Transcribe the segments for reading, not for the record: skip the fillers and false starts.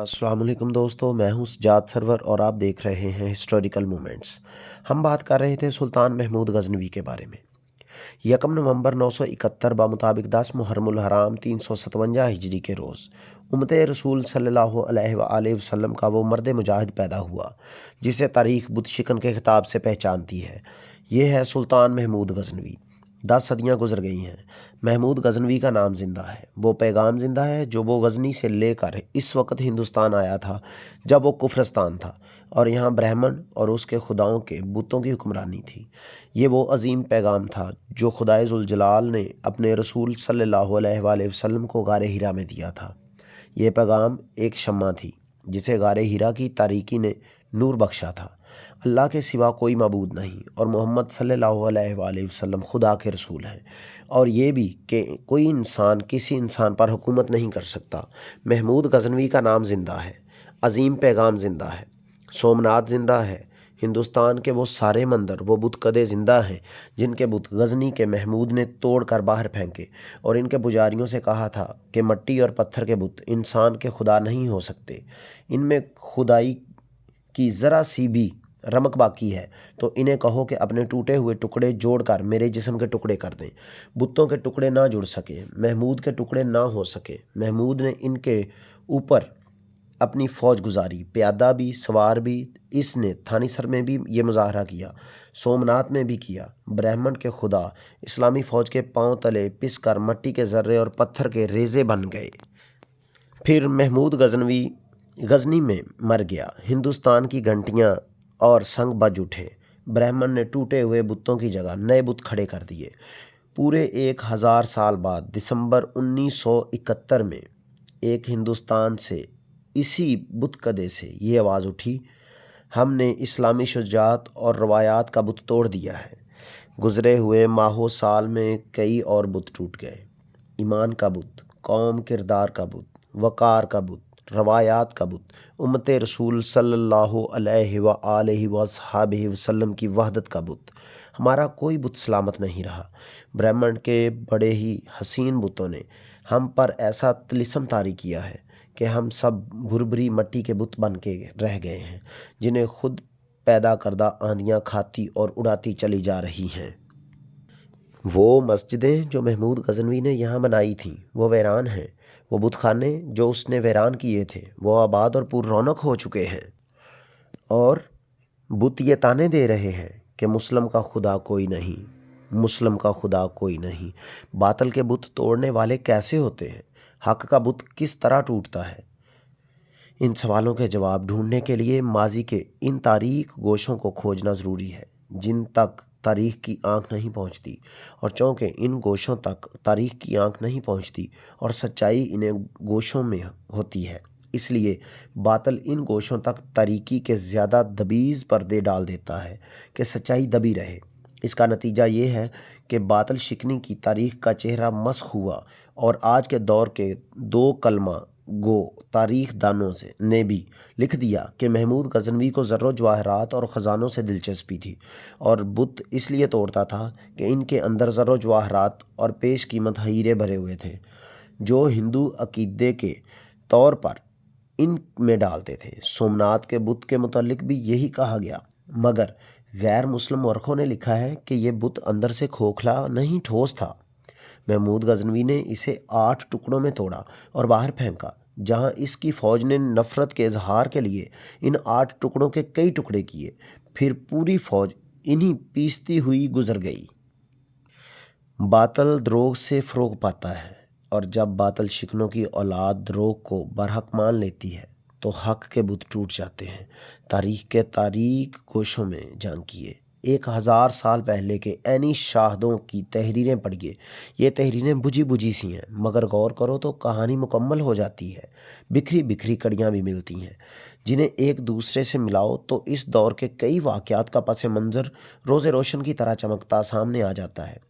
अस्सलाम वालेकुम दोस्तों, मैं हूं सजाद सरवर और आप देख रहे हैं हिस्टोरिकल मोमेंट्स। हम बात कर रहे थे सुल्तान महमूद गजनवी के बारे में। 1 नवंबर 971 मुताबिक 10 मुहर्रमुल हराम 357 हिजरी के रोज़ उम्मते रसूल सल्लल्लाहु अलैहि वसल्लम का वो मर्द मुजाहिद पैदा हुआ जिसे तारीख़ बुत शिकन के खिताब से पहचानती है। ये है सुल्तान महमूद गजनवी। 10 सदियाँ गुजर गई हैं, महमूद गजनवी का नाम ज़िंदा है। वो पैगाम ज़िंदा है जो वो गजनी से लेकर इस वक्त हिंदुस्तान आया था जब वो कुफरस्तान था और यहाँ ब्राह्मण और उसके खुदाओं के बुतों की हुक्मरानी थी। ये वो अजीम पैगाम था जो खुदाए जुल जलाल ने अपने रसूल सल्लल्लाहु अलैहि वसल्लम को गारे हीरा में दिया था। ये पैगाम एक शम्मा थी जिसे गारे हीरा की तारीकी ने नूर बख्शा था। अल्लाह के सिवा कोई मबूद नहीं और मोहम्मद सल्लल्लाहु अलैहि वसल्लम खुदा के रसूल हैं। और ये भी कि कोई इंसान किसी इंसान पर हुकूमत नहीं कर सकता। महमूद गजनवी का नाम ज़िंदा है, अजीम पैगाम ज़िंदा है, सोमनाथ ज़िंदा है। हिंदुस्तान के वो सारे मंदिर, वो बुत कदे ज़िंदा हैं जिनके बुत गजनी के महमूद ने तोड़ कर बाहर फेंके और इनके पुजारियों से कहा था कि मिट्टी और पत्थर के बुत इंसान के खुदा नहीं हो सकते। इनमें खुदाई की ज़रा सी भी रमक बाकी है तो इन्हें कहो कि अपने टूटे हुए टुकड़े जोड़कर मेरे जिस्म के टुकड़े कर दें। बुतों के टुकड़े ना जुड़ सके, महमूद के टुकड़े ना हो सके। महमूद ने इनके ऊपर अपनी फ़ौज गुजारी, प्यादा भी सवार भी। इसने थानीसर में भी ये मुजाहरा किया, सोमनाथ में भी किया। ब्राह्मण के खुदा इस्लामी फ़ौज के पांव तले पिस कर मट्टी के ज़र्रे और पत्थर के रेज़े बन गए। फिर महमूद गजनवी गजनी में मर गया। हिंदुस्तान की घंटियाँ और संग बज उठे। ब्राह्मण ने टूटे हुए बुतों की जगह नए बुत खड़े कर दिए। पूरे 1000 साल बाद दिसंबर 1971 में एक हिंदुस्तान से इसी बुतकदे से ये आवाज़ उठी, हमने इस्लामी शुजात और रवायात का बुत तोड़ दिया है। गुज़रे हुए माहो साल में कई और बुत टूट गए। ईमान का बुत, कौम किरदार का बुत, वक़ार का बुत, रवायात का बुत, उम्मते रसूल सल्लल्लाहु अलैहि वसल्लम की वहदत का बुत। हमारा कोई बुत सलामत नहीं रहा। ब्राह्मण के बड़े ही हसीन बुतों ने हम पर ऐसा तिलिस्म तारी किया है कि हम सब भुरभुरी मट्टी के बुत बन के रह गए हैं जिन्हें खुद पैदा करदा आंधियाँ खाती और उड़ाती चली जा रही हैं। वो मस्जिदें जो महमूद गजनवी ने यहाँ बनाई थीं वो वीरान हैं। वो बुतखाने जो उसने वीरान किए थे वो आबाद और पुररौनक हो चुके हैं। और बुत ये ताने दे रहे हैं कि मुस्लिम का खुदा कोई नहीं, मुस्लिम का खुदा कोई नहीं। बातल के बुत तोड़ने वाले कैसे होते हैं? हक का बुत किस तरह टूटता है? इन सवालों के जवाब ढूंढने के लिए माजी के इन तारीख गोशों को खोजना ज़रूरी है जिन तक तारीख़ की आंख नहीं पहुंचती, और चूँकि इन गोशों तक तारीख़ की आंख नहीं पहुंचती और सच्चाई इन्हें गोशों में होती है, इसलिए बातल इन गोशों तक तारीकी के ज़्यादा दबीज़ पर्दे डाल देता है कि सच्चाई दबी रहे। इसका नतीजा ये है कि बातल शिकनी की तारीख़ का चेहरा मस्ख हुआ और आज के दौर के दो कलमा गो तारीख़ दानों से ने भी लिख दिया कि महमूद गजनवी को ज़र्रो जवाहरात और ख़जानों से दिलचस्पी थी और बुत इसलिए तोड़ता था कि इनके अंदर ज़र्रो जवाहरात और पेश कीमत हीरे भरे हुए थे जो हिंदू अकीदे के तौर पर इन में डालते थे। सोमनाथ के बुत के मुतालिक भी यही कहा गया, मगर गैर मुस्लिम वर्खों ने लिखा है कि ये बुत अंदर से खोखला नहीं ठोस था। महमूद गजनवी ने इसे 8 टुकड़ों में तोड़ा और बाहर फेंका। जहां इसकी फ़ौज ने नफ़रत के इजहार के लिए इन 8 टुकड़ों के कई टुकड़े किए, फिर पूरी फ़ौज इन्हीं पीसती हुई गुजर गई। बातल द्रोग से फ़रोग पाता है और जब बातल शिकनों की औलाद द्रोग को बरहक मान लेती है तो हक के बुत टूट जाते हैं। तारीख़ के तारीक गोशों में झांकिए, 1000 साल पहले के ऐनी शाहदों की तहरीरें पढ़िए। ये तहरीरें बुझी बुझी सी हैं, मगर गौर करो तो कहानी मुकम्मल हो जाती है। बिखरी बिखरी कड़ियाँ भी मिलती हैं जिन्हें एक दूसरे से मिलाओ तो इस दौर के कई वाक़यात का पस मंज़र रोज़े रोशन की तरह चमकता सामने आ जाता है।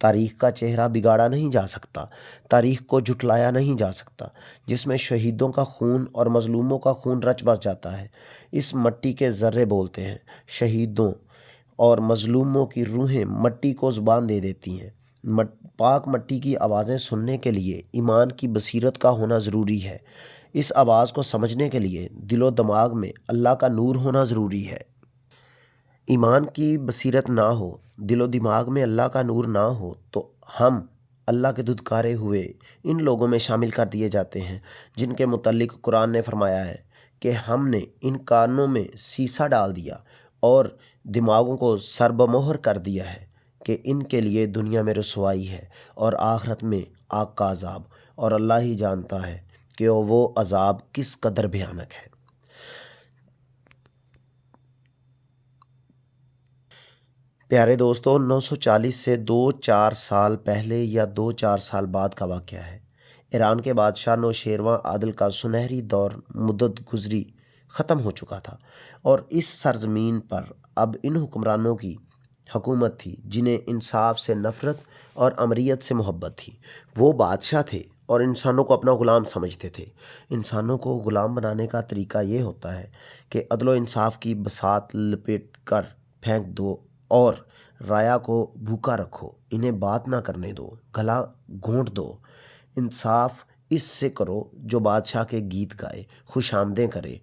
तारीख़ का चेहरा बिगाड़ा नहीं जा सकता, तारीख़ को झुटलाया नहीं जा सकता, जिसमें शहीदों का खून और मज़लूमों का खून रच बस जाता है। इस मट्टी के ज़र्रे बोलते हैं। शहीदों और मज़लूमों की रूहें मट्टी को ज़ुबान दे देती हैं। पाक मट्टी की आवाज़ें सुनने के लिए ईमान की बसीरत का होना ज़रूरी है। اس آواز کو سمجھنے کے لیے دل و دماغ میں اللہ کا نور ہونا ضروری ہے۔ ایمان کی بصیرت نہ ہو، دل و دماغ میں اللہ کا نور نہ ہو تو ہم اللہ کے دھتکارے ہوئے ان لوگوں میں شامل کر دیے جاتے ہیں جن کے متعلق قرآن نے فرمایا ہے کہ ہم نے ان کانوں میں سیسا ڈال دیا اور دماغوں کو سربمہر کر دیا ہے کہ ان کے لیے دنیا میں رسوائی ہے اور آخرت میں آگ کا عذاب، اور اللہ ہی جانتا ہے کہ وہ عذاب کس قدر بھیانک ہے۔ پیارے دوستو، 940 سے 2-4 سال پہلے یا 2-4 سال بعد کا واقعہ ہے۔ ایران کے بادشاہ نوشیروان عادل کا سنہری دور مدت گزری ختم ہو چکا تھا، اور اس سرزمین پر اب ان حکمرانوں کی حکومت تھی جنہیں انصاف سے نفرت اور امریت سے محبت تھی۔ وہ بادشاہ تھے اور انسانوں کو اپنا غلام سمجھتے تھے۔ انسانوں کو غلام بنانے کا طریقہ یہ ہوتا ہے کہ عدل و انصاف کی بساط لپیٹ کر پھینک دو اور رایا کو بھوکا رکھو، انہیں بات نہ کرنے دو، گلا گھونٹ دو۔ انصاف اس سے کرو جو بادشاہ کے گیت گائے، خوش آمدیں کرے،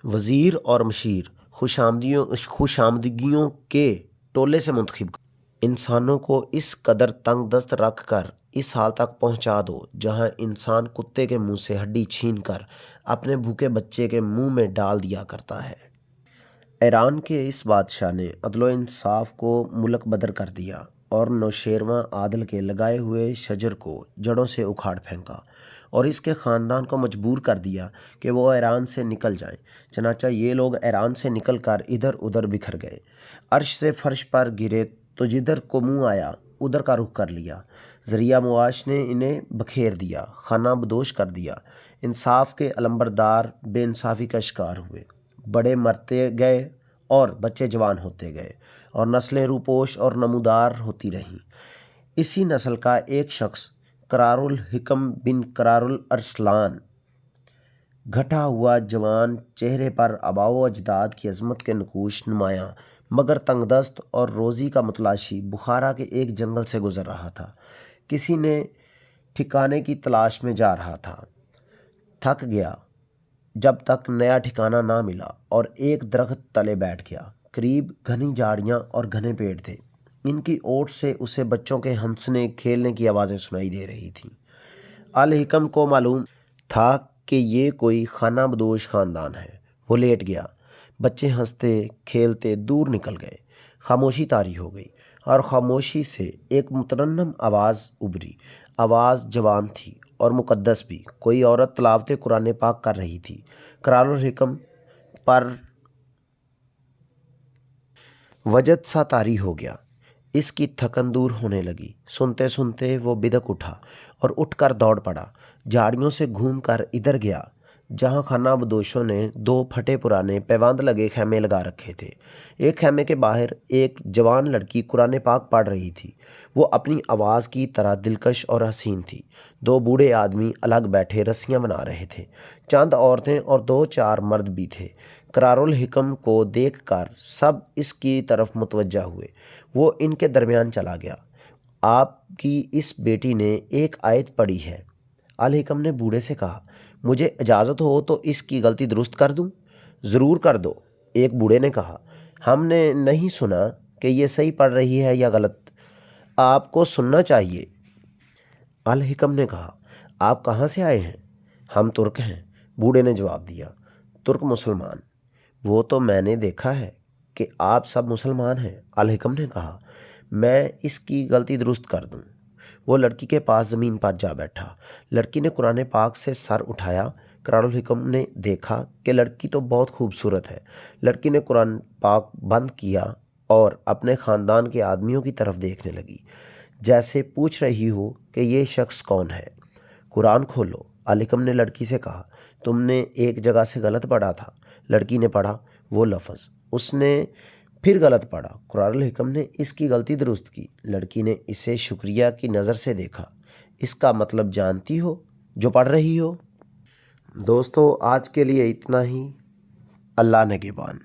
وزیر اور مشیر خوش آمدگیوں کے ٹولے سے منتخب کرو۔ انسانوں کو اس قدر تنگ دست رکھ کر اس حال تک پہنچا دو جہاں انسان کتے کے منہ سے ہڈی چھین کر اپنے بھوکے بچے کے منہ میں ڈال دیا کرتا ہے۔ ایران کے اس بادشاہ نے عدل و انصاف کو ملک بدر کر دیا اور نوشیروان عادل کے لگائے ہوئے شجر کو جڑوں سے اکھاڑ پھینکا اور اس کے خاندان کو مجبور کر دیا کہ وہ ایران سے نکل جائیں۔ چنانچہ یہ لوگ ایران سے نکل کر ادھر ادھر بکھر گئے، عرش سے فرش پر گرے تو جدھر کو منہ آیا ادھر کا رخ کر لیا۔ ذریعہ معاش نے انہیں بکھیر دیا، خانہ بدوش کر دیا۔ انصاف کے علمبردار بے انصافی کا شکار ہوئے، بڑے مرتے گئے اور بچے جوان ہوتے گئے، اور نسلیں روپوش اور نمودار ہوتی رہیں۔ اسی نسل کا ایک شخص قرار الحکم بن قرار الارسلان، گھٹا ہوا جوان، چہرے پر آباء و اجداد کی عظمت کے نقوش نمایاں، مگر تنگ دست اور روزی کا متلاشی، بخارا کے ایک جنگل سے گزر رہا تھا۔ کسی نے ٹھکانے کی تلاش میں جا رہا تھا، تھک گیا جب تک نیا ٹھکانہ نہ ملا اور ایک درخت تلے بیٹھ گیا۔ قریب گھنی جھاڑیاں اور گھنے پیڑ تھے، ان کی اوٹ سے اسے بچوں کے ہنسنے کھیلنے کی آوازیں سنائی دے رہی تھیں۔ الحکم کو معلوم تھا کہ یہ کوئی خانہ بدوش خاندان ہے۔ وہ لیٹ گیا، بچے ہنستے کھیلتے دور نکل گئے، خاموشی طاری ہو گئی، اور خاموشی سے ایک مترنم آواز ابھری۔ آواز جوان تھی اور مقدس بھی، کوئی عورت تلاوت قرآن پاک کر رہی تھی۔ قرار الحکم پر وجد سا طاری ہو گیا، اس کی تھکن دور ہونے لگی۔ سنتے سنتے وہ بدک اٹھا اور اٹھ کر دوڑ پڑا، جھاڑیوں سے گھوم کر ادھر گیا جہاں خانہ بدوشوں نے 2 پھٹے پرانے پیوند لگے خیمے لگا رکھے تھے۔ ایک خیمے کے باہر ایک جوان لڑکی قرآن پاک پڑھ رہی تھی، وہ اپنی آواز کی طرح دلکش اور حسین تھی۔ 2 بوڑھے آدمی الگ بیٹھے رسیاں بنا رہے تھے، چند عورتیں اور 2-4 مرد بھی تھے۔ قرار الحکم کو دیکھ کر سب اس کی طرف متوجہ ہوئے، وہ ان کے درمیان چلا گیا۔ آپ کی اس بیٹی نے ایک آیت پڑھی ہے۔ الحکم نے بوڑھے سے کہا، مجھے اجازت ہو تو اس کی غلطی درست کر دوں؟ ضرور کر دو، ایک بوڑھے نے کہا۔ ہم نے نہیں سنا کہ یہ صحیح پڑھ رہی ہے یا غلط، آپ کو سننا چاہیے۔ الحکم نے کہا، آپ کہاں سے آئے ہیں؟ ہم ترک ہیں، بوڑھے نے جواب دیا۔ ترک مسلمان؟ وہ تو میں نے دیکھا ہے کہ آپ سب مسلمان ہیں۔ الحکم نے کہا، میں اس کی غلطی درست کر دوں۔ وہ لڑکی کے پاس زمین پر جا بیٹھا۔ لڑکی نے قرآن پاک سے سر اٹھایا۔ قرار الحکم نے دیکھا کہ لڑکی تو بہت خوبصورت ہے۔ لڑکی نے قرآن پاک بند کیا اور اپنے خاندان کے آدمیوں کی طرف دیکھنے لگی، جیسے پوچھ رہی ہو کہ یہ شخص کون ہے۔ قرآن کھولو، الحکم نے لڑکی سے کہا، تم نے ایک جگہ سے غلط پڑھا تھا۔ لڑکی نے پڑھا وہ لفظ، اس نے پھر غلط پڑھا۔ قرار الحکم نے اس کی غلطی درست کی۔ لڑکی نے اسے شکریہ کی نظر سے دیکھا۔ اس کا مطلب جانتی ہو جو پڑھ رہی ہو؟ دوستو، آج کے لیے اتنا ہی۔ اللہ نگہبان۔